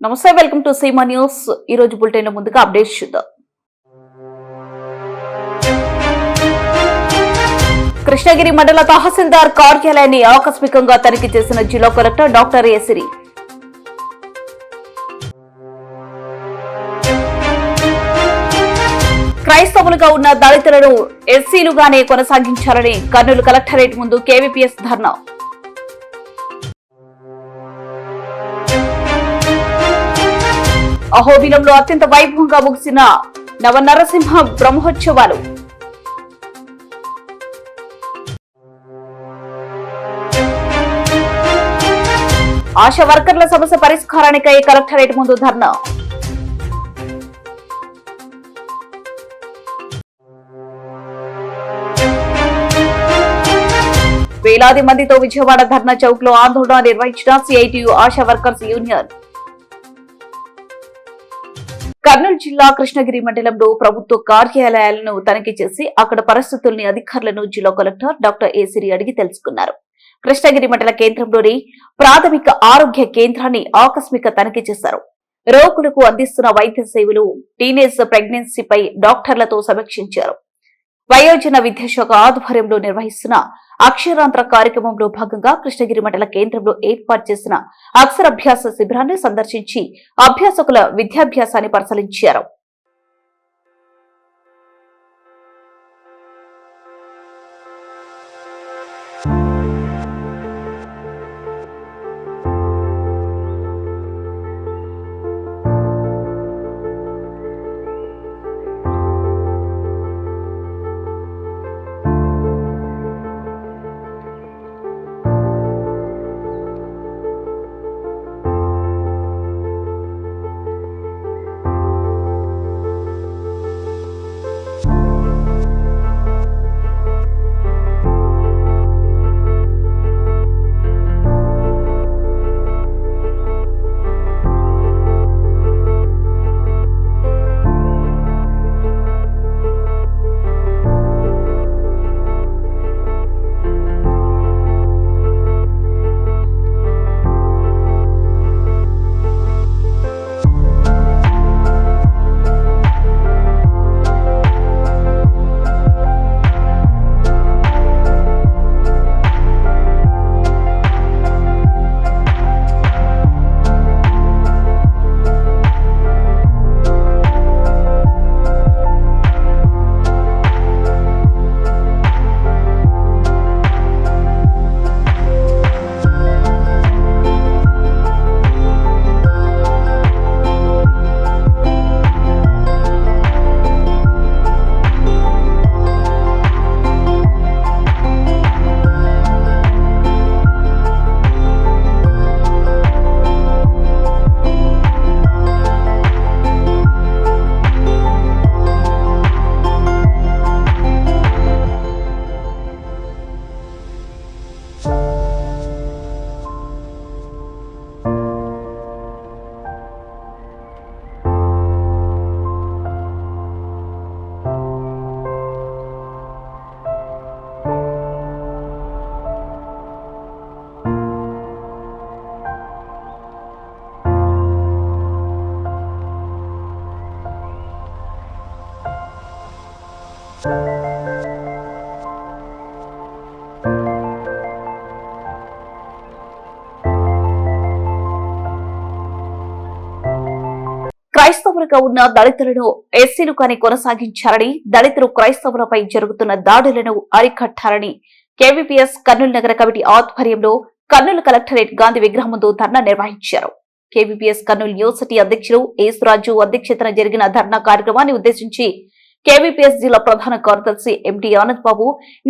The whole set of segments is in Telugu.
నమస్తే, వెల్కమ్ టు సీమా న్యూస్. ఈ రోజు బులెటిన్ ముందుగా అప్డేట్స్ చూద్దాం. కృష్ణగిరి మండల తహసీల్దార్ కార్యాలయాన్ని ఆకస్మికంగా తనిఖీ చేసిన జిల్లా కలెక్టర్ డాక్టర్ ఏసిరి. క్రైస్తవులుగా ఉన్న దళితులను ఎస్సీలుగానే కొనసాగించాలని కర్నూలు కలెక్టరేట్ ముందు కేవీపీఎస్ ధర్నా. అహోబిలంలో అత్యంత వైభవంగా ముగిసిన నవనరసింహ బ్రహ్మోత్సవాలు. ఆశా వర్కర్ల సమస్య పరిష్కారానికై కలెక్టరేట్ ముందు ధర్నా. వేలాది మందితో విజయవాడ ధర్నా చౌక్ లో ఆందోళన నిర్వహించిన CITU ASHA workers union. Kurnool జిల్లా కృష్ణగిరి మండలంలో ప్రభుత్వ కార్యాలయాలను తనిఖీ చేసి అక్కడ పరిస్థితుల్ని అధికారులను జిల్లా కలెక్టర్ డాక్టర్ ఏసిరి అడిగి తెలుసుకున్నారు. కృష్ణగిరి మండల కేంద్రంలోని ప్రాథమిక ఆరోగ్య కేంద్రాన్ని ఆకస్మిక తనిఖీ చేశారు. రోగులకు అందిస్తున్న వైద్య సేవలు, టీనేజ్ ప్రెగ్నెన్సీపై డాక్టర్లతో సమీక్షించారు. వయోజన విద్యాశాఖ ఆధ్వర్యంలో నిర్వహిస్తున్న అక్షరాంతర కార్యక్రమంలో భాగంగా కృష్ణగిరి మండల కేంద్రంలో ఏర్పాటు చేసిన అక్షరాభ్యాస శిబిరాన్ని సందర్శించి అభ్యాసకుల విద్యాభ్యాసాన్ని పరిశీలించారు. క్రైస్తవులుగా ఉన్న దళితులను ఎస్సీలుగానే కొనసాగించాలని, దళితులు క్రైస్తవులపై జరుగుతున్న దాడులను అరికట్టాలని కేవీపీఎస్ కర్నూలు నగర కమిటీ ఆధ్వర్యంలో కర్నూలు కలెక్టరేట్ గాంధీ విగ్రహం ముందు ధర్నా నిర్వహించారు. కేవీపీఎస్ కర్నూలు యూనివర్సిటీ అధ్యక్షులు ఏసురాజు అధ్యక్షతన జరిగిన ధర్నా కార్యక్రమాన్ని ఉద్దేశించి కేవీపీఎస్ జిల్లా ప్రధాన కార్యదర్శి ఎండి ఆనంద్ బాబు,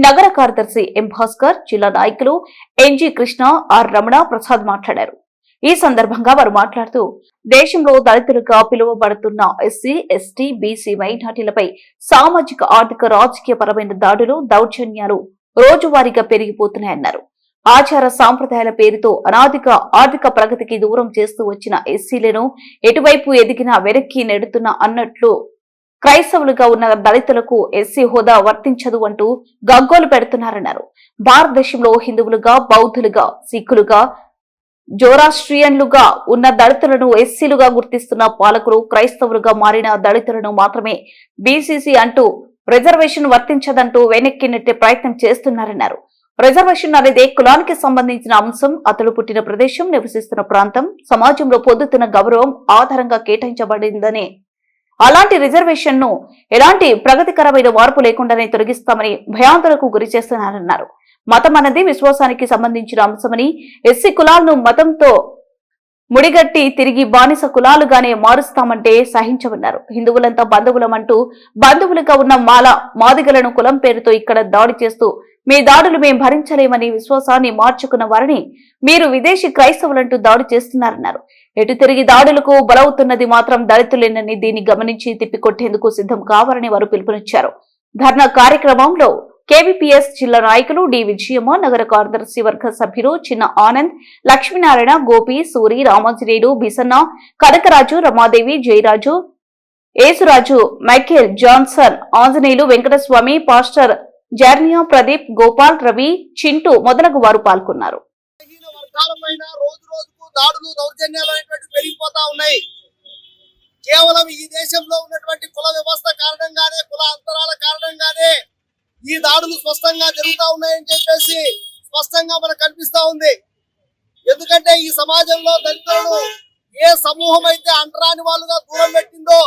నగర కార్యదర్శి ఎం భాస్కర్, జిల్లా నాయకులు ఎన్జీ కృష్ణ, ఆర్ రమణ ప్రసాద్ మాట్లాడారు. ఈ సందర్భంగా వారు మాట్లాడుతూ దేశంలో దళితులుగా పిలువబడుతున్న ఎస్సీ, ఎస్టీ, బీసీ, మైనార్టీలపై సామాజిక, ఆర్థిక, రాజకీయ పరమైన దాడులు, దౌర్జన్యాలు రోజువారీగా పెరిగిపోతున్నాయన్నారు. ఆచార సాంప్రదాయాల పేరుతో అనాదిగా ఆర్థిక ప్రగతికి దూరం చేస్తూ వచ్చిన ఎస్సీలను ఎటువైపు ఎదిగినా వెనక్కి నెడుతున్న అన్నట్లు క్రైస్తవులుగా ఉన్న దళితులకు ఎస్సీ హోదా వర్తించదు అంటూ గగ్గోలు పెడుతున్నారన్నారు. భారతదేశంలో హిందువులుగా, బౌద్ధులుగా, సిక్కులుగా, జోరాస్ట్రియన్లుగా ఉన్న దళితులను ఎస్సీలుగా గుర్తిస్తున్న పాలకులు క్రైస్తవులుగా మారిన దళితులను మాత్రమే బీసీసీ అంటూ రిజర్వేషన్ వర్తించదంటూ వెనక్కి నెట్టే ప్రయత్నం చేస్తున్నారన్నారు. రిజర్వేషన్ అనేది కులానికి సంబంధించిన అంశం. అతడు పుట్టిన ప్రదేశం, నివసిస్తున్న ప్రాంతం, సమాజంలో పొందుతున్న గౌరవం ఆధారంగా కేటాయించబడిందని, అలాంటి రిజర్వేషన్ ను ఎలాంటి ప్రగతికరమైన మార్పు లేకుండానే తొలగిస్తామని భయాందోళనకు గురి చేస్తున్నారన్నారు. మతం అన్నది విశ్వాసానికి సంబంధించిన అంశమని, ఎస్సీ కులాలను మతంతో ముడిగట్టి తిరిగి బానిస కులాలుగానే మారుస్తామంటే సహించమన్నారు. హిందువులంతా బంధువులమంటూ బంధువులుగా ఉన్న మాదిగలను కులం పేరుతో ఇక్కడ దాడి చేస్తూ మీ దాడులు మేం భరించలేమని విశ్వాసాన్ని మార్చుకున్న వారిని మీరు విదేశీ క్రైస్తవులంటూ దాడి చేస్తున్నారన్నారు. ఎటు తిరిగి దాడులకు బలవుతున్నది మాత్రం దళితులేనని దీన్ని గమనించి తిప్పికొట్టేందుకు సిద్ధం కావాలని వారు పిలుపునిచ్చారు. ధర్నా కార్యక్రమంలో కేవీపీఎస్ జిల్లా నాయకులు డి విజయమ్మ, నగర కార్యదర్శి వర్గ సభ్యులు Chinna Anand, Lakshminarayana, Gopi, Suri, Ramanjaneyudu, Bisanna, Kanakaraju, Ramadevi, Jayaraju, Yesuraju, Michael, Johnson, Anjaneyulu, Venkataswamy, pastor Jarniya, Pradeep, Gopal, Ravi, Chintu మొదలగు వారు పాల్గొన్నారు. కేవలం ఈ దేశంలో ఉన్నటువంటి కుల వ్యవస్థ కారణంగానే, కుల అంతరాల కారణంగానే ఈ దాడులు స్పష్టంగా జరుగుతూ ఉన్నాయని చెప్పేసి స్పష్టంగా మనకు కనిపిస్తా ఉంది. ఎందుకంటే ఈ సమాజంలో దళితులను ఏ సమూహం అయితే అంటరాని వాళ్ళుగా దూరం పెట్టిందో,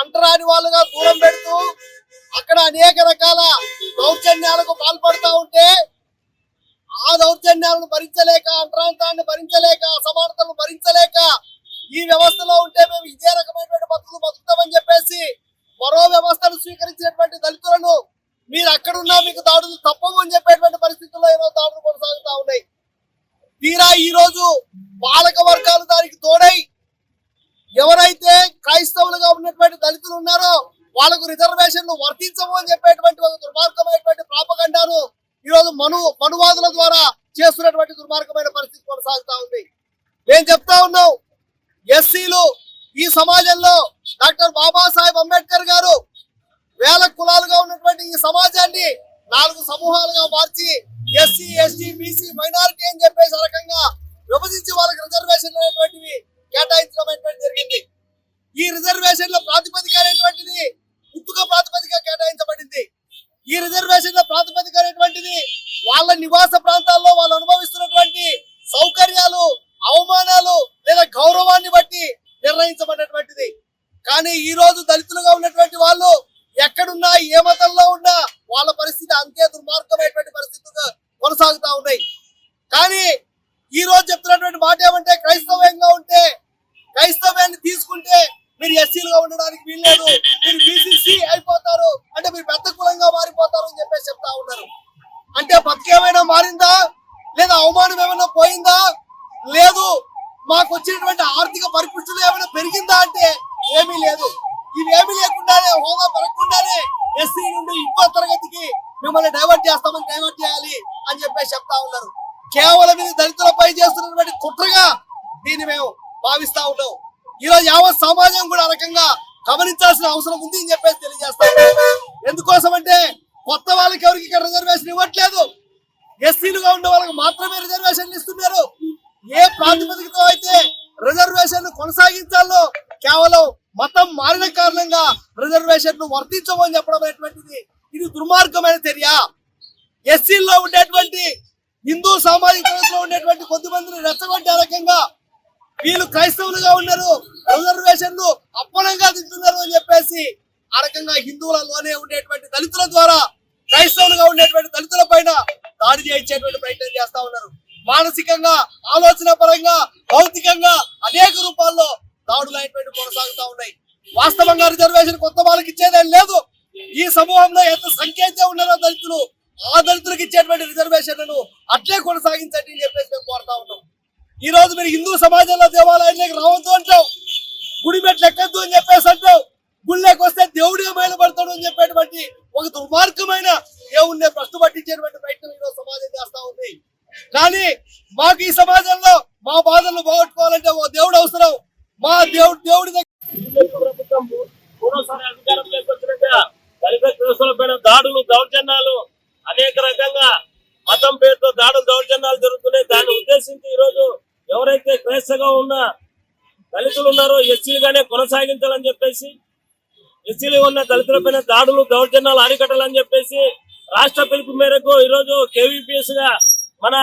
అంటరాని వాళ్ళుగా దూరం పెడుతూ అక్కడ అనేక రకాల దౌర్జన్యాలకు పాల్పడుతూ ఉంటే, ఆ దౌర్జన్యాలను భరించలేక, అంటరాంతాన్ని భరించలేక, అసమానతలను భరించలేక ఈ వ్యవస్థలో ఉంటే మేము ఇదే రకమైనటువంటి బతుకుతామని చెప్పేసి మరో వ్యవస్థను స్వీకరించినటువంటి దళితులను మీరు అక్కడున్నా మీకు దాడులు తప్పవు అని చెప్పేటువంటి పరిస్థితుల్లో ఈరోజు దాడులు కొనసాగుతా ఉన్నాయి. తీరా ఈ రోజు పాలక వర్గాలు దానికి తోడై ఎవరైతే క్రైస్తవులుగా ఉన్నటువంటి దళితులు ఉన్నారో వాళ్ళకు రిజర్వేషన్లు వర్తించవు అని చెప్పేటువంటి ఒక దుర్మార్గమైనటువంటి ప్రాపగండాను ఈరోజు మనువాదుల ద్వారా చేస్తున్నటువంటి దుర్మార్గమైన పరిస్థితి కొనసాగుతా ఉంది. నేను చెప్తా ఉన్నాం, ఎస్సీలు ఈ సమాజంలో డాక్టర్ బాబాసాహెబ్ అంబేద్కర్ గారు వేల కులాలుగా ఉన్నటువంటి ఈ సమాజాన్ని 4 సమూహాలుగా మార్చి ఎస్సీ, ఎస్టీ, బీసీ, మైనారిటీ అని చెప్పేసి రకంగా విభజించి వాళ్ళకి రిజర్వేషన్ అనేటువంటివి కేటాయించడం జరిగింది. ఈ రిజర్వేషన్ల ప్రాతిపదిక అనేటువంటిది పుట్టుక ప్రాతిపదిక కేటాయించబడింది. ఈ రిజర్వేషన్ల ప్రాతిపదిక అనేటువంటిది వాళ్ళ నివాస ప్రాంతాల్లో వాళ్ళు అనుభవిస్తున్నటువంటి సౌకర్యాలు, అవమానాలు లేదా గౌరవాన్ని బట్టి నిర్ణయించబడినటువంటిది. కానీ ఈ రోజు దళితులుగా ఉన్నటువంటి వాళ్ళు ఎక్కడున్నా, ఏ మతంలో ఉన్నా వాళ్ళ పరిస్థితి అంతే దుర్మార్గమైనటువంటి పరిస్థితులు కొనసాగుతా ఉన్నాయి. కానీ ఈ రోజు చెప్తున్నటువంటి మాట ఏమంటే, క్రైస్తవ్యంగా ఉంటే, క్రైస్తవ్యాన్ని తీసుకుంటే మీరు ఎస్సీలుగా ఉండడానికి వీల్లేదు, మీరు బీసీసీ అయిపోతారు, అంటే మీరు పెద్ద కులంగా మారిపోతారు అని చెప్పేసి చెప్తా ఉన్నారు. అంటే బతికేమైనా మారిందా, లేదా అవమానం ఏమైనా పోయిందా, లేదు మాకు వచ్చినటువంటి ఆర్థిక పరిపుష్టిలో ఏమైనా పెరిగిందా అంటే ఏమీ లేదు. ఇవేమీ లేకుండానే, హోదా పెరగకుండానే ఎస్సీ నుండి ఇంకో తరగతికి మిమ్మల్ని డైవర్ట్ చేయాలి అని చెప్పేసి చెప్తా ఉన్నారు. కేవలం ఇది దళితులపై చేస్తున్నటువంటి కుట్రగా దీన్ని మేము భావిస్తా ఉన్నాం. ఈరోజు యావత్ సమాజం కూడా ఆ రకంగా గమనించాల్సిన అవసరం ఉంది అని చెప్పేసి తెలియజేస్తాం. ఎందుకోసం అంటే కొత్త వాళ్ళకి ఎవరికి ఇక్కడ రిజర్వేషన్ ఇవ్వట్లేదు, ఎస్సీలుగా ఉండే వాళ్ళకి మాత్రమే రిజర్వేషన్లు ఇస్తున్నారు. ఏ ప్రాతిపదికతో అయితే రిజర్వేషన్ కొనసాగించాలో కేవలం మతం మారిన కారణంగా రిజర్వేషన్ వర్తించమని చెప్పడం అనేటువంటిది ఇది దుర్మార్గమైన చర్య. ఎస్సీల్లో ఉండేటువంటి హిందూ సామాజిక వ్యవస్థలో ఉండేటువంటి కొద్దిమందిని రెచ్చగొట్టే రకంగా వీళ్ళు క్రైస్తవులుగా ఉన్నారు, రిజర్వేషన్లు అప్పనంగా తింటున్నారు అని చెప్పేసి ఆ రకంగా హిందువులలోనే ఉండేటువంటి దళితుల ద్వారా క్రైస్తవులుగా ఉండేటువంటి దళితుల పైన దాడి చేయించేటువంటి ప్రయత్నం చేస్తా ఉన్నారు. మానసికంగా, ఆలోచన పరంగా, భౌతికంగా అనేక రూపాల్లో దాడులు అనేటువంటి కొనసాగుతా ఉన్నాయి. వాస్తవంగా రిజర్వేషన్ కొత్త వాళ్ళకి ఇచ్చేదేం లేదు. ఈ సమూహంలో ఎంత సంఖ్య అయితే ఉన్నారో దళితులు, ఆ దళితులకు ఇచ్చేటువంటి రిజర్వేషన్లను అట్లే కొనసాగించండి అని చెప్పేసి మేము కోరుతా ఉన్నాం. ఈ రోజు మీరు హిందూ సమాజంలో దేవాలయానికి రావద్దు అంటావు, గుడి మెట్లు ఎక్కద్దు అని చెప్పేసి అంటావు, గుళ్ళకి వస్తే దేవుడిగా మైలపడతాడు అని చెప్పేటువంటి ఒక దుర్మార్గమైన దేవుణ్ణి ప్రశ్న పట్టించేటువంటి ప్రయత్నం ఈరోజు సమాజం చేస్తా ఉంది. కానీ మాకు ఈ సమాజంలో మా బాధలను పోగొట్టుకోవాలంటే ఓ దేవుడు అవసరం. మా దేవుడి ప్రభుత్వం మూడోసారి అధికారంలోకి వచ్చినాక దళిత క్రైస్తవులపైన దాడులు, దౌర్జన్యాలు అనేక రకంగా మతం పేరుతో దాడులు, దౌర్జన్యాలు జరుగుతున్నాయి. దాన్ని ఉద్దేశించి ఈరోజు ఉన్నారు, ఎస్సీలుగానే కొనసాగించాలని చెప్పేసి, ఎస్సీలు ఉన్న దళితులపైన దాడులు దౌర్జన్యాలు అరికట్టాలని చెప్పేసి రాష్ట్ర పిలుపు మేరకు ఈరోజు కేవీపీఎస్ గా మన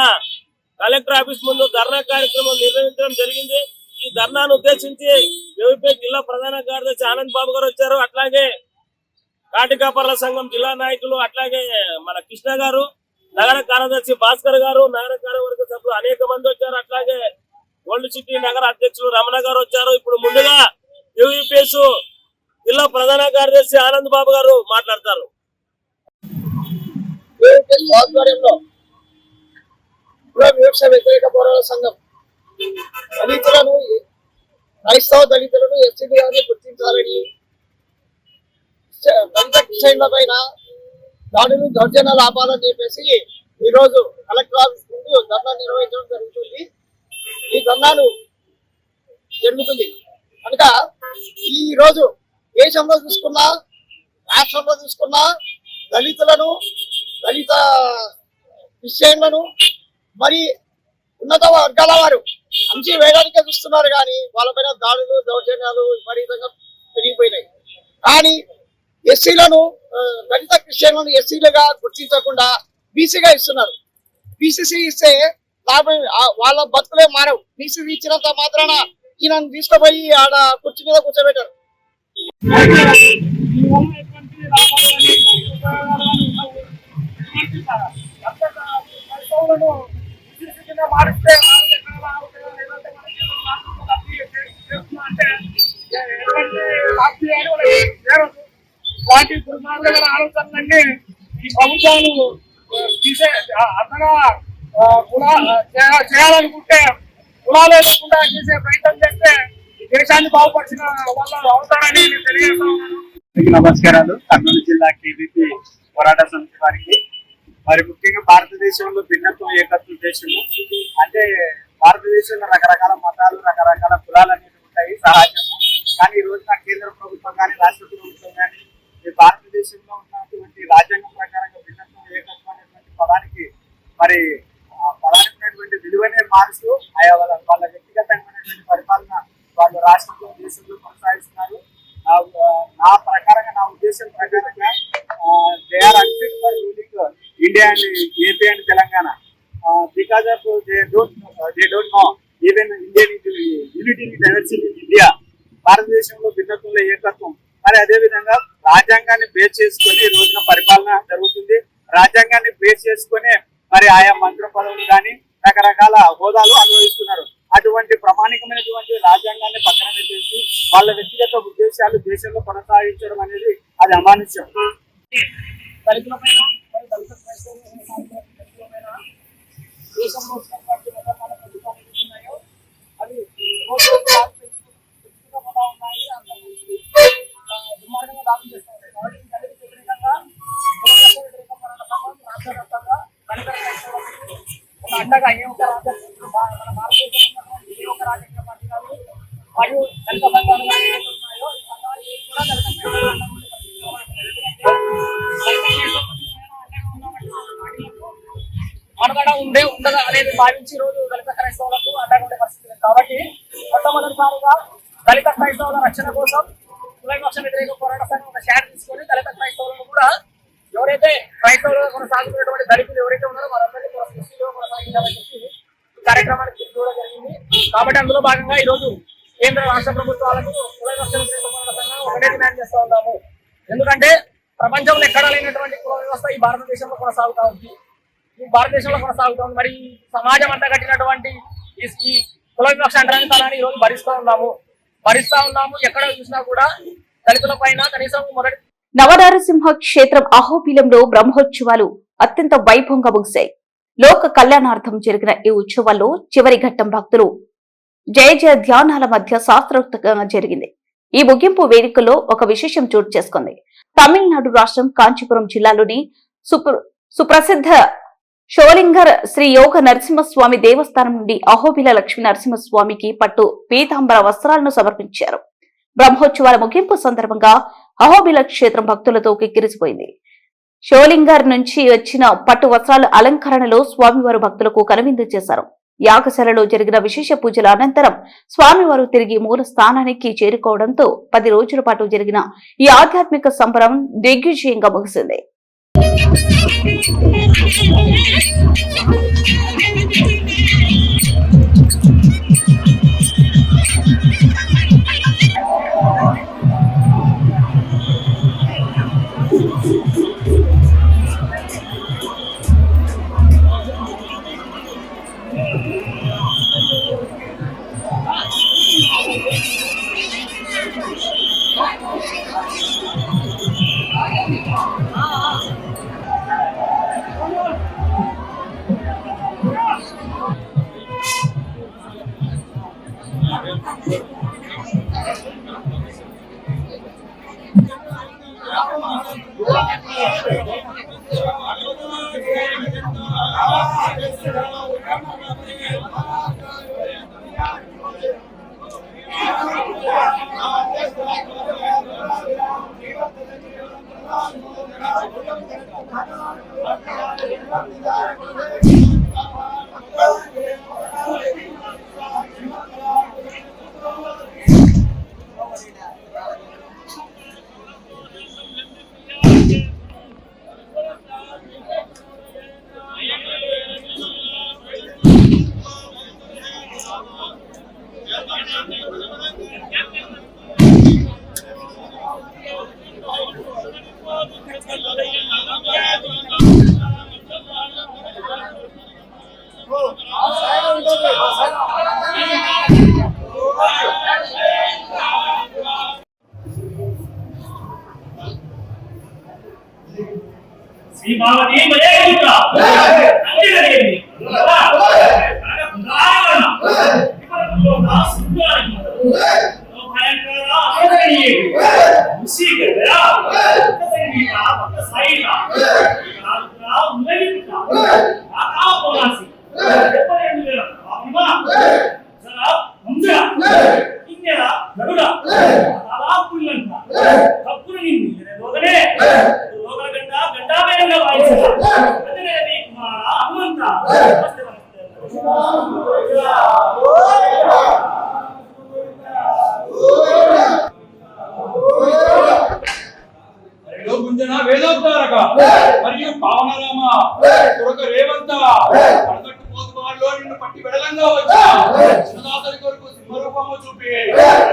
కలెక్టర్ ఆఫీస్ ముందు ధర్నా కార్యక్రమం నిర్వహించడం జరిగింది. ఈ ధర్నాను ఉద్దేశించి కేవీపీఎస్ జిల్లా ప్రధాన కార్యదర్శి ఆనంద్ బాబు గారు వచ్చారు. అట్లాగే కాటికాపర్ల సంఘం జిల్లా నాయకులు, అట్లాగే మన కృష్ణ గారు, నగర కార్యదర్శి భాస్కర్ గారు, నగర కార్యవర్గ సభ్యులు అనేక మంది వచ్చారు. అట్లాగే ఓల్డ్ సిటీ నగర అధ్యక్షులు రమణ గారు వచ్చారు. ఇప్పుడు ముందుగా కేవీపీఎస్ జిల్లా ప్రధాన కార్యదర్శి ఆనంద్ బాబు గారు మాట్లాడతారు. ఆధ్వర్యంలో వివక్ష వ్యతిరేక పోరాట సంఘం దళితులను, క్రైస్తవ దళితులను ఎస్సీలుగానే గుర్తించాలని, దళిత క్రిస్టియన్ల పైన దాడులు దౌర్జన్యాలు ఆపాలని చెప్పేసి ఈ రోజు కలెక్టర్ ఆఫీస్ ముందు ధర్నా నిర్వహించడం జరుగుతుంది. ఈ ధర్నాలు జరుగుతుంది కనుక ఈ రోజు దేశంలో చూసుకున్నా, రాష్ట్రంలో చూసుకున్నా దళితులను, దళిత క్రిస్టియన్లను మరి ఉన్నత వర్గాల వారు అంచి వేయడానికే చూస్తున్నారు, కానీ వాళ్ళపైన దాడులు దౌర్జన్యాలు విపరీతంగా పెరిగిపోయినాయి. కానీ ఎస్సీలను, దళిత క్రిస్టియన్లను ఎస్సీలుగా గుర్తించకుండా బీసీగా ఇస్తున్నారు. బీసీసీ ఇస్తే వాళ్ళ బతుకులే మారవు. బీసీసీ ఇచ్చినంత మాత్రాన ఈయనను తీసుకుపోయి ఆడ కుర్చీ మీద కూర్చోబెట్టారు. వాటి దుర్మార్గమైన ఆలోచనలన్నీ ఈ ప్రభుత్వాలు తీసే అంతగా చేయాలనుకుంటే కులాలు లేకుండా చేసే ప్రయత్నం చేస్తే ఈ దేశాన్ని బాగుపరిచిన వాళ్ళు అవుతారని నేను తెలియజేస్తా ఉన్నాను. నమస్కారాలు. కర్నూలు జిల్లా కేబీపీ పోరాట సమితి వారికి, మరి ముఖ్యంగా భారతదేశంలో భిన్నత్వం ఏకత్వం దేశము అంటే భారతదేశంలో రకరకాల మతాలు, రకరకాల కులాలు అనేవి ఉంటాయి, సహజము. కానీ ఈ రోజున కేంద్ర ప్రభుత్వం కానీ రాష్ట్ర ప్రభుత్వం కానీ భారతదేశంలో ఉన్నటువంటి రాజ్యాంగం ప్రకారంగా భిన్నత్వం ఏకత్వం అనేటువంటి పదానికి మరి పదానికి ఉన్నటువంటి విలువనే మారుస్తూ ఆయా వాళ్ళ వ్యక్తిగతమైనటువంటి పరిపాలన వాళ్ళు రాష్ట్రంలో, దేశంలో కొనసాగిస్తున్నారు. నా ప్రకారంగా, నా ఉద్దేశం ప్రకారంగా they are unfit for ruling India and AP and Telangana because of they don't know even Indian unity in diversity in India. భారతదేశంలో భిన్నత్వంలో ఏకత్వం. మరి అదే విధంగా రాజ్యాంగాన్ని బేస్ చేసుకొని ఈ రోజున పరిపాలన జరుగుతుంది. రాజ్యాంగాన్ని బేస్ చేసుకొని మరి ఆయా మంత్రి పదవులు కానీ రకరకాల హోదాలు అనుభవిస్తున్నారు. అటువంటి ప్రామాణికమైనటువంటి రాజ్యాంగాన్ని పక్కన పెట్టేసి వాళ్ళ వ్యక్తిగత ఉద్దేశాలు దేశంలో కొనసాగించడం అనేది అది అమానుష్యం. దళితులపైన దళిత దేశంలో ఉన్నాయో అవి ఉన్నాయి, దుర్మార్గంగా దాడులు చేస్తూ ఉన్నాయి. కాబట్టి దళిత వ్యతిరేకంగా రాష్ట్ర వ్యాప్తంగా దళిత ఒక అండగా ఏ ఒక్క మన భారతదేశంలో ఏ ఒక్క రాజకీయ పార్టీ కాదు మరియు దళిత సంఘాలు ఏవైతే ఉన్నాయో ఈ సంఘాలు కూడా మనుగడ ఉండదా అనేది భావించి రోజు దళిత క్రైస్తవులకు అండగా ఉండే పరిస్థితి. కాబట్టి మొట్టమొదటిసారిగా దళిత క్రైస్తవుల రక్షణ కోసం కులవివక్ష వ్యతిరేక పోరాట సంఘం ఒక స్టాండ్ తీసుకొని దళిత క్రైస్తవులను కూడా ఎవరైతే క్రైస్తవులుగా కొనసాగుతున్నటువంటి దళితులు ఎవరైతే ఉన్నారో వారందరినీ కొనసాగించాలని చెప్పి ఈ కార్యక్రమానికి తీసుకోవడం జరిగింది. కాబట్టి అందులో భాగంగా ఈ రోజు కేంద్ర రాష్ట్ర ప్రభుత్వాలకు కులవివక్ష వ్యతిరేక పోరాట సంఘం ఒకటే డిమాండ్ చేస్తూ ఉన్నాము. ఎందుకంటే ప్రపంచంలో ఎక్కడా లేనటువంటి కుల వ్యవస్థ ఈ భారతదేశంలో కొనసాగుతూ ఉంది. మరి సమాజం అంతా కట్టినటువంటి ఈ కుల వివక్ష అంటరానితనాన్ని ఈ రోజు భరిస్తా ఉన్నాము. ఎక్కడ చూసినా కూడా దళితుల పైన కనీసం మొదటి నవనారసింహ క్షేత్రం అహోబిలంలో బ్రహ్మోత్సవాలు అత్యంత వైభవంగా ముగిశాయి. లోక కళ్యాణార్థం జరిగిన ఈ ఉత్సవాల్లో చివరి ఘట్టం భక్తులు జయ జయ ధ్యానాల మధ్య శాస్త్రోక్తంగా జరిగింది. ఈ ముగింపు వేడుకలో ఒక విశేషం చోటు చేసుకుంది. తమిళనాడు రాష్ట్రం కాంచీపురం జిల్లాలోని సుప్రసిద్ధ షోలింగర్ శ్రీ యోగ నరసింహస్వామి దేవస్థానం నుండి అహోబిల లక్ష్మీ నరసింహస్వామికి పట్టు పీతాంబర వస్త్రాలను సమర్పించారు. బ్రహ్మోత్సవాల ముగింపు సందర్భంగా అహోబిల క్షేత్రం భక్తులతో కిక్కిరిసిపోయింది. షోలింగర్ నుంచి వచ్చిన పట్టు వస్త్రాల అలంకరణలో స్వామివారు భక్తులకు కనువిందు చేశారు. యాగశాలలో జరిగిన విశేష పూజల అనంతరం స్వామివారు తిరిగి మూల స్థానానికి చేరుకోవడంతో 10 రోజుల పాటు జరిగిన ఈ ఆధ్యాత్మిక సంబరం దిగ్విజయంగా ముగిసింది. శ్రీ భావతి మయేగుట్ట అంజనదేవి వేదోద్ధారక మరియు పావనరామ కొరక రేవంత అడగట్టు పోతువారిలో నిన్ను పట్టి వెడలంగా వచ్చా చిన్నదాసరి కొరకు సింహరూపము చూపి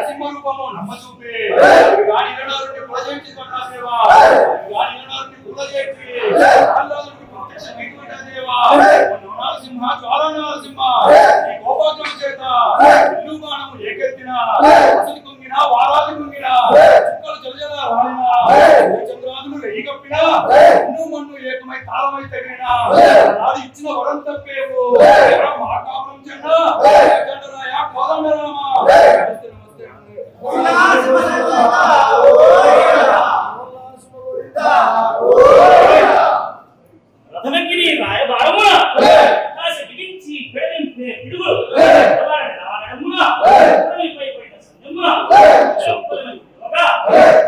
సింహరూపము నమ్మ చూపి గాడి గడారుని కులజేసి పట్టాదేవా గాడి గడారుని కులజేసి అల్లాదుని ప్రత్యక్ష విగ్రహదేవా నరసింహ జ్వాలా నరసింహ ఈ కోపాగ్రం చేత ఇల్లు బాణము ఏకెత్తిన అసలు కుంగిన వారాది కుంగిన చుక్కలు జలజల రాలిన చంద్రాదులు రేగప్పినా ఇన్ను మన్ను ఏకమై తాళమై తగిలిన నాడు ఇచ్చిన వరం తప్పేవు మాకాపురం చెండ చండరాయ కోదండరామ రథనగిరి రాయబారమున కాశ బిగించి పేరింపే పిడుగులు నడమున పై పైట సంజమున చెప్పులను యోగా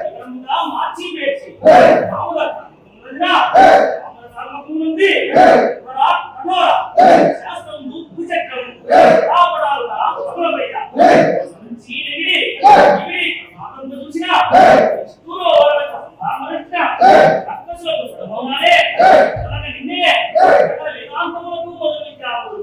ఇవరంగా మార్చి వేసి రాముల కన్నులన్నా రాముల ధర్మమునుంది వరా కన్నోర శాస్త్రం భూచక్రం రాపడాలుగా పగులబయ్య సంచి ఎగిరి ఇవి ఆనంద చూసిన స్థూలో వరక సంధానమనిచ్చిన రక్తసులకు సుడమౌనానే తనక నిన్నే వేదాంతములకు మొదలుచావు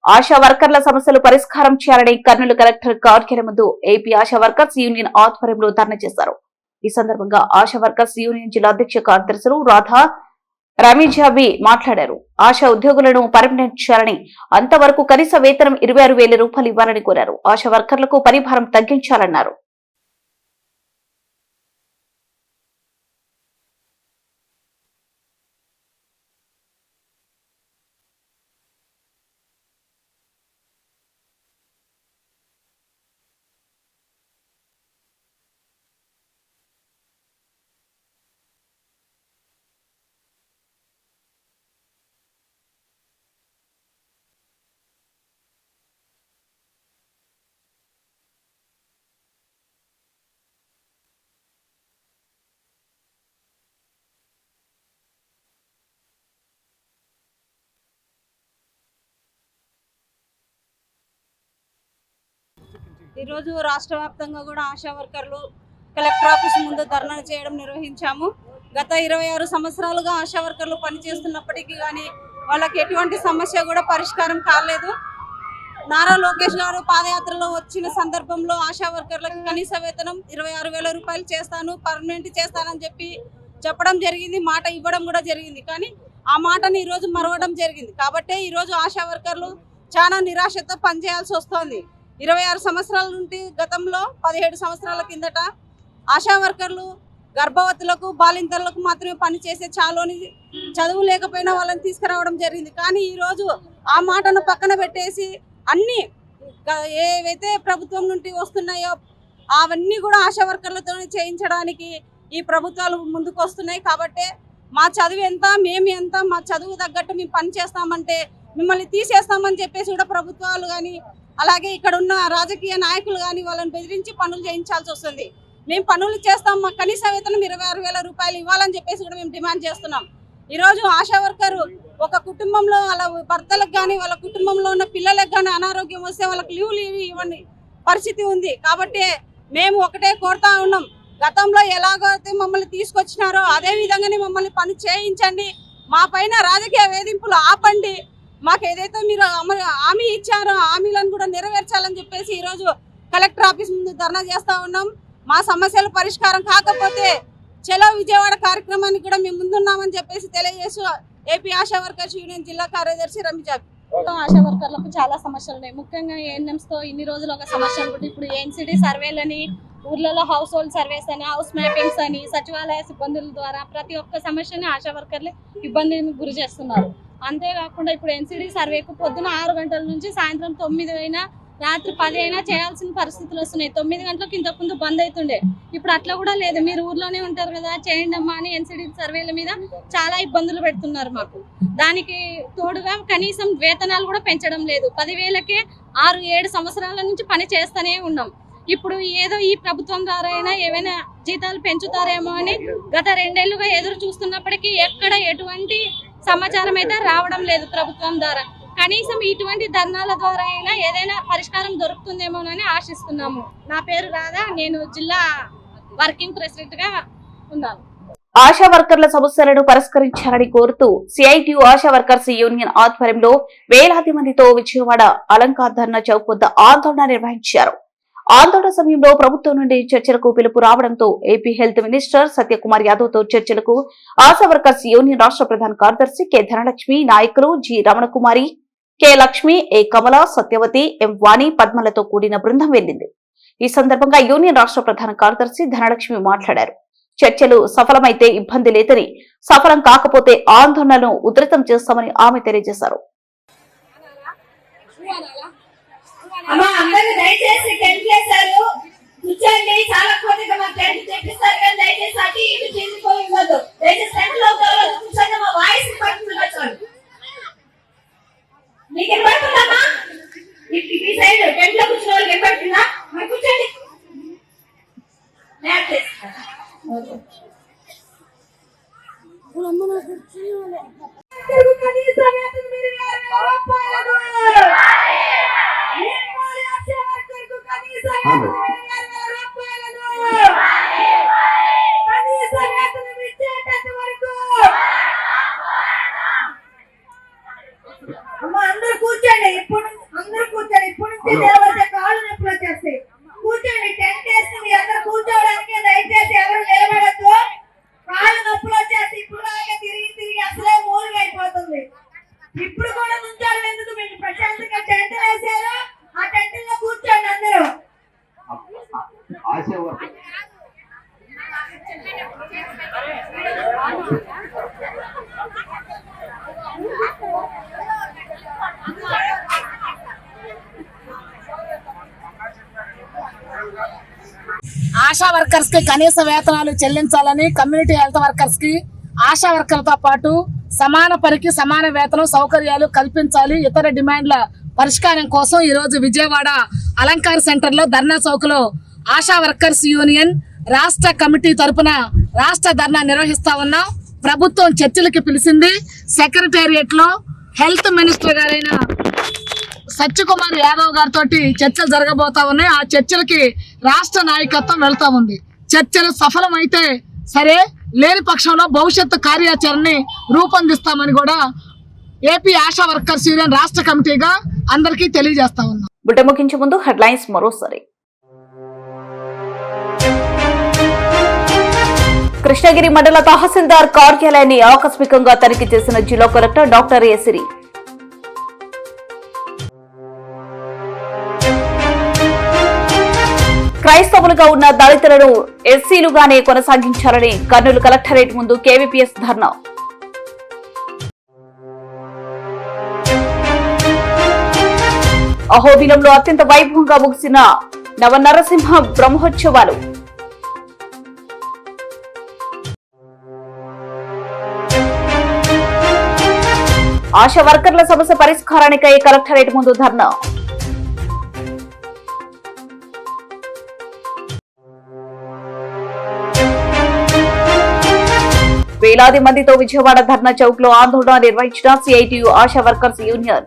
ఆశా వర్కర్ల సమస్యలు పరిష్కారం చేయాలని కర్నూలు కలెక్టర్ కార్యాలయం ముందు ఏపీ ఆశా వర్కర్స్ యూనియన్ ఆధ్వర్యంలో ధర్నా చేశారు. ఈ సందర్భంగా ఆశా వర్కర్స్ యూనియన్ జిల్లా అధ్యక్ష కార్యదర్శులు రాధా రమీజాబి మాట్లాడారు. ఆశా ఉద్యోగులను పర్మనెంట్ చేయాలని, అంతవరకు కనీస వేతనం 26,000 రూపాయలు ఇవ్వాలని కోరారు. ఆశా వర్కర్లకు పని భారం తగ్గించాలన్నారు. ఈరోజు రాష్ట్ర వ్యాప్తంగా కూడా ఆశా వర్కర్లు కలెక్టర్ ఆఫీస్ ముందు ధర్నా చేయడం నిర్వహించాము. గత 26 సంవత్సరాలుగా ఆశా వర్కర్లు పనిచేస్తున్నప్పటికీ కానీ వాళ్ళకి ఎటువంటి సమస్య కూడా పరిష్కారం కాలేదు. నారా లోకేష్ గారు పాదయాత్రలో వచ్చిన సందర్భంలో ఆశా వర్కర్లకు కనీస వేతనం 26,000 రూపాయలు చేస్తాను, పర్మనెంట్ చేస్తానని చెప్పడం జరిగింది, మాట ఇవ్వడం కూడా జరిగింది. కానీ ఆ మాటని ఈరోజు మరవడం జరిగింది. కాబట్టి ఈరోజు ఆశా వర్కర్లు చాలా నిరాశతో పనిచేయాల్సి వస్తుంది. 26 సంవత్సరాల నుండి గతంలో 17 సంవత్సరాల కిందట ఆశా వర్కర్లు గర్భవతులకు, బాలింతలకు మాత్రమే పనిచేసే చాలోని చదువు లేకపోయినా వాళ్ళని తీసుకురావడం జరిగింది. కానీ ఈరోజు ఆ మాటను పక్కన పెట్టేసి అన్నీ ఏవైతే ప్రభుత్వం నుండి వస్తున్నాయో అవన్నీ కూడా ఆశా వర్కర్లతో చేయించడానికి ఈ ప్రభుత్వాలు ముందుకు వస్తున్నాయి. కాబట్టి మా చదువు ఎంత, మేము ఎంత, మా చదువు తగ్గట్టు మేము పని చేస్తామంటే మిమ్మల్ని తీసేస్తామని చెప్పేసి కూడా ప్రభుత్వాలు కానీ అలాగే ఇక్కడ ఉన్న రాజకీయ నాయకులు కానీ వాళ్ళని బెదిరించి పనులు చేయించాల్సి వస్తుంది. మేము పనులు చేస్తాం, మాకు కనీస వేతనం 26,000 రూపాయలు ఇవ్వాలని చెప్పేసి కూడా మేము డిమాండ్ చేస్తున్నాం. ఈరోజు ఆశా వర్కర్ ఒక కుటుంబంలో వాళ్ళ భర్తలకు కానీ వాళ్ళ కుటుంబంలో ఉన్న పిల్లలకు కానీ అనారోగ్యం వస్తే వాళ్ళకి లీవ్ ఇవ్వని పరిస్థితి ఉంది. కాబట్టి మేము ఒకటే కోరుతా ఉన్నాం, గతంలో ఎలాగైతే మమ్మల్ని తీసుకొచ్చినారో అదే విధంగానే మమ్మల్ని పని చేయించండి, మా పైన రాజకీయ వేధింపులు ఆపండి, మాకు ఏదైతే మీరు హామీ ఇచ్చారో హామీలను కూడా నెరవేర్చాలని చెప్పేసి ఈరోజు కలెక్టర్ ఆఫీస్ ముందు ధర్నా చేస్తూ ఉన్నాం. మా సమస్యల పరిష్కారం కాకపోతే చలో విజయవాడ కార్యక్రమానికి కూడా మేము ముందున్నామని చెప్పేసి తెలియజేస్తూ ఏపీ ఆశా వర్కర్స్ యూనియన్ జిల్లా కార్యదర్శి రమీజాబి. ఆశా వర్కర్లకు చాలా సమస్యలు ఉన్నాయి. ముఖ్యంగా ANMs తో ఇన్ని రోజులు ఒక సమస్య ఉంటుంది. ఇప్పుడు NCD సర్వేలని, ఊర్లలో హౌస్ హోల్డ్ సర్వేస్ అని, హౌస్ మ్యాపింగ్స్ అని, సచివాలయ సిబ్బందుల ద్వారా ప్రతి ఒక్క సమస్యని ఆశా వర్కర్లే ఇబ్బందిని గురి చేస్తున్నారు. అంతేకాకుండా ఇప్పుడు NCD సర్వేకు పొద్దున 6 గంటల నుంచి సాయంత్రం 9 అయినా రాత్రి 10 అయినా చేయాల్సిన పరిస్థితులు వస్తున్నాయి. 9 గంటలకు ఇంతకుముందు బంద్ అవుతుండే, ఇప్పుడు అట్లా కూడా లేదు. మీరు ఊర్లోనే ఉంటారు కదా, చేయండి అమ్మా అని NCD సర్వేల మీద చాలా ఇబ్బందులు పెడుతున్నారు మాకు. దానికి తోడుగా కనీసం వేతనాలు కూడా పెంచడం లేదు. 10,000కే 6-7 సంవత్సరాల నుంచి పని చేస్తూనే ఉన్నాం. ఇప్పుడు ఏదో ఈ ప్రభుత్వం ద్వారా అయినా ఏమైనా జీతాలు పెంచుతారేమో అని గత 2 ఏళ్లుగా ఎదురు చూస్తున్నప్పటికీ ఎక్కడ ఎటువంటి సమాచారం అయితే రావడం లేదు ప్రభుత్వం ద్వారా. కనీసం ఇటువంటి ధర్నాల ద్వారా అయినా ఏదైనా పరిష్కారం దొరుకుతుందేమోనని ఆశిస్తున్నాము. నా పేరు రాధా, నేను జిల్లా వర్కింగ్ ప్రెసిడెంట్ గా ఉన్నాను. ఆశా వర్కర్ల సమస్యలను పరిష్కరించాలని కోరుతూ CITU ఆశా వర్కర్స్ యూనియన్ ఆధ్వర్యంలో వేలాది మందితో విజయవాడ అలంకార్ ధర్నా చౌక్ వద్ద ఆందోళన నిర్వహించారు. ఆందోళన సమయంలో ప్రభుత్వం నుండి చర్చలకు పిలుపు రావడంతో AP health minister Satyakumar Yadav తో చర్చలకు ఆశా వర్కర్స్ యూనియన్ రాష్ట్ర ప్రధాన కార్యదర్శి కె ధనలక్ష్మి, నాయకులు జి రమణకుమారి, కె లక్ష్మి, ఏ కమల, సత్యవతి, ఎం వాణి, పద్మలతో కూడిన బృందం వెళ్లింది. ఈ సందర్భంగా యూనియన్ రాష్ట్ర ప్రధాన కార్యదర్శి ధనలక్ష్మి మాట్లాడారు. చర్చలు సఫలమైతే ఇబ్బంది లేదని, సఫలం కాకపోతే ఆందోళనను ఉధృతం చేస్తామని ఆమె తెలియజేశారు. అమ్మా అందరూ దయచేసి టెంట్ వేశారు, కూర్చోండి. చాలా కోరిక మా టెంట్ తెప్పిస్తారు కానీ దయచేసి అటు ఇటు చెందిపోయి ఇవ్వద్దు. దయచేసి టెంట్ లో కూర్చొని మా వాయిస్ పడుతుంది. కూర్చోండి. మీకు వినపడుతుందమ్మా? ఈ సైడ్ టెంట్ లో కూర్చున్న వాళ్ళకి వినపడుతుందా? మరి కూర్చోండి. అందరూ కూర్చోండి. ఇప్పుడు అందరూ కూర్చోండి. ఇప్పుడు నుంచి నిలబడితే కాళ్ళు నొప్పులు వచ్చేస్తాయి. కూర్చోండి. టెంట్ వేసి మీ అందరూ కూర్చోవడానికి దయచేసి ఎవరు నిలబడద్దు. కాళ్ళు నొప్పులు వచ్చేసి ఇప్పుడు దాకా తిరిగి తిరిగి అసలే మూలుగా అయిపోతుంది. ఇప్పుడు కూడా నుంచోడం ఎందుకు? మీకు ప్రశాంతంగా టెంట్ వేసారు, ఆ టెంట్ లో కూర్చోండి అందరూ. ఆశా వర్కర్స్ కి కనీస వేతనాలు చెల్లించాలని, కమ్యూనిటీ హెల్త్ వర్కర్స్ కి ఆశా వర్కర్లతో పాటు సమాన పనికి సమాన వేతనం సౌకర్యాలు కల్పించాలి. ఇతర డిమాండ్ల పరిష్కారం కోసం ఈ రోజు విజయవాడ అలంకార్ సెంటర్ లో ధర్నా చౌక్ లో ఆశా వర్కర్స్ యూనియన్ రాష్ట్ర కమిటీ తరపున రాష్ట్ర ధర్నా నిర్వహిస్తా ఉన్నాం. ప్రభుత్వం చర్చలకి పిలిచింది. సెక్రటేరియట్ లో హెల్త్ మినిస్టర్ గారైన సత్యకుమార్ యాదవ్ గారితో చర్చలు జరగబోతా ఉన్నాయి. ఆ చర్చలకి రాష్ట్ర నాయకత్వం వెళ్తా ఉంది. చర్చలు సఫలమైతే సరే, లేని పక్షంలో భవిష్యత్తు కార్యాచరణని రూపొందిస్తామని కూడా ఏపీ ఆశా వర్కర్స్ యూనియన్ రాష్ట్ర కమిటీగా అందరికీ తెలియజేస్తా ఉన్నాం. బుట్ట ముగించే ముందు హెడ్లైన్స్ మరోసారి. కృష్ణగిరి మండల తహసీల్దార్ కార్యాలయాన్ని ఆకస్మికంగా తనిఖీ చేసిన జిల్లా కలెక్టర్ డాక్టర్ ఏసిరి. క్రైస్తవులుగా ఉన్న దళితులను ఎస్సీలుగానే కొనసాగించాలని కర్నూలు కలెక్టరేట్ ముందు కేవీపీఎస్ ధర్నా. అహోబిలంలో అత్యంత వైభవంగా ముగిసిన నవనరసింహ బ్రహ్మోత్సవాలు. ఆశా వర్కర్ల సమస్య పరిష్కారానికై కలెక్టరేట్ ముందు ధర్నా. వేలాది మందితో విజయవాడ ధర్నా చౌక్ లో ఆందోళన నిర్వహించిన సిఐటియు ఆశా వర్కర్స్ యూనియన్.